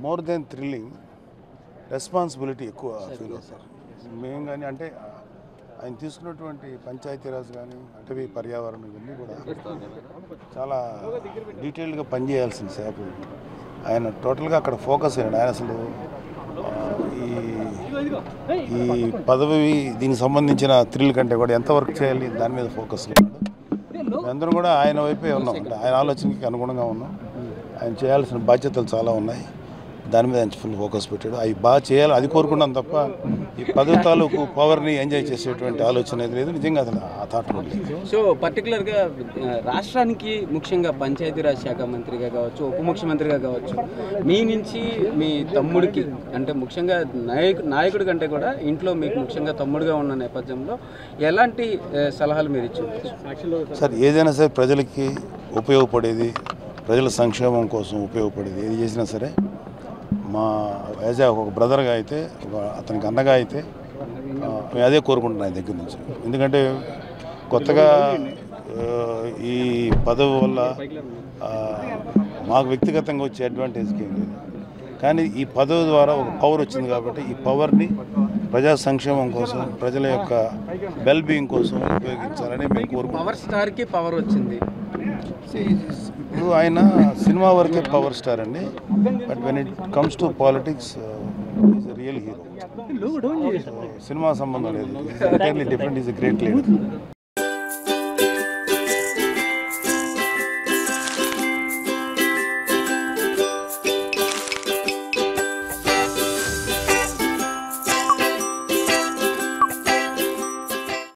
More than thrilling responsibility ఎక్కువ feel అవుతారు మేము కానీ. అంటే ఆయన తీసుకున్నటువంటి పంచాయతీరాజ్ కానీ అటవీ పర్యావరణం ఇవన్నీ కూడా చాలా డీటెయిల్డ్గా పనిచేయాల్సిన సేపు ఆయన టోటల్గా అక్కడ ఫోకస్ అయ్యాడు. ఆయన అసలు ఈ పదవి దీనికి సంబంధించిన థ్రిల్ కంటే కూడా ఎంత వర్క్ చేయాలి దాని మీద ఫోకస్ అయ్యాడు. మేమందరం కూడా ఆయన వైపే ఉన్నాం, అంటే ఆయన ఆలోచనకి అనుగుణంగా ఉన్నాం. ఆయన చేయాల్సిన బాధ్యతలు చాలా ఉన్నాయి, దాని మీద ఆయన ఫుల్ ఫోకస్ పెట్టాడు. అవి బాగా చేయాలి అది కోరుకున్నాం తప్ప ఈ పదవి తాలూకు పవర్ని ఎంజాయ్ చేసేటువంటి ఆలోచన అయితే లేదు. నిజంగా అసలు ఆ థాట్ లేదు. సో పర్టికులర్గా రాష్ట్రానికి ముఖ్యంగా పంచాయతీరాజ్ శాఖ మంత్రిగా కావచ్చు, ఉప ముఖ్యమంత్రిగా కావచ్చు, మీ నుంచి మీ తమ్ముడికి అంటే ముఖ్యంగా నాయకుడి కంటే కూడా ఇంట్లో మీకు ముఖ్యంగా తమ్ముడుగా ఉన్న నేపథ్యంలో ఎలాంటి సలహాలు మీరు ఇచ్చారు? సార్ ఏదైనా సరే ప్రజలకి ఉపయోగపడేది, ప్రజల సంక్షేమం కోసం ఉపయోగపడేది ఏది చేసినా సరే మా యాజ్ ఒక బ్రదర్గా అయితే, అతనికి అన్నగా అయితే మేము అదే కోరుకుంటున్నాను ఆయన దగ్గర నుంచి. ఎందుకంటే కొత్తగా ఈ పదవి వల్ల మాకు వ్యక్తిగతంగా వచ్చే అడ్వాంటేజ్కి ఏం లేదు, కానీ ఈ పదవి ద్వారా ఒక పవర్ వచ్చింది కాబట్టి ఈ పవర్ని ప్రజా సంక్షేమం కోసం, ప్రజల యొక్క వెల్ బీయింగ్ కోసం ఉపయోగించాలని మేము కోరుకుంటున్నాం. పవర్ స్టార్కి పవర్ వచ్చింది. ఇప్పుడు ఆయన సినిమా వరకే పవర్ స్టార్ అండి, but when it comes to politics is real hero. Cinema సంబంధం లేదు, different, is a great leader.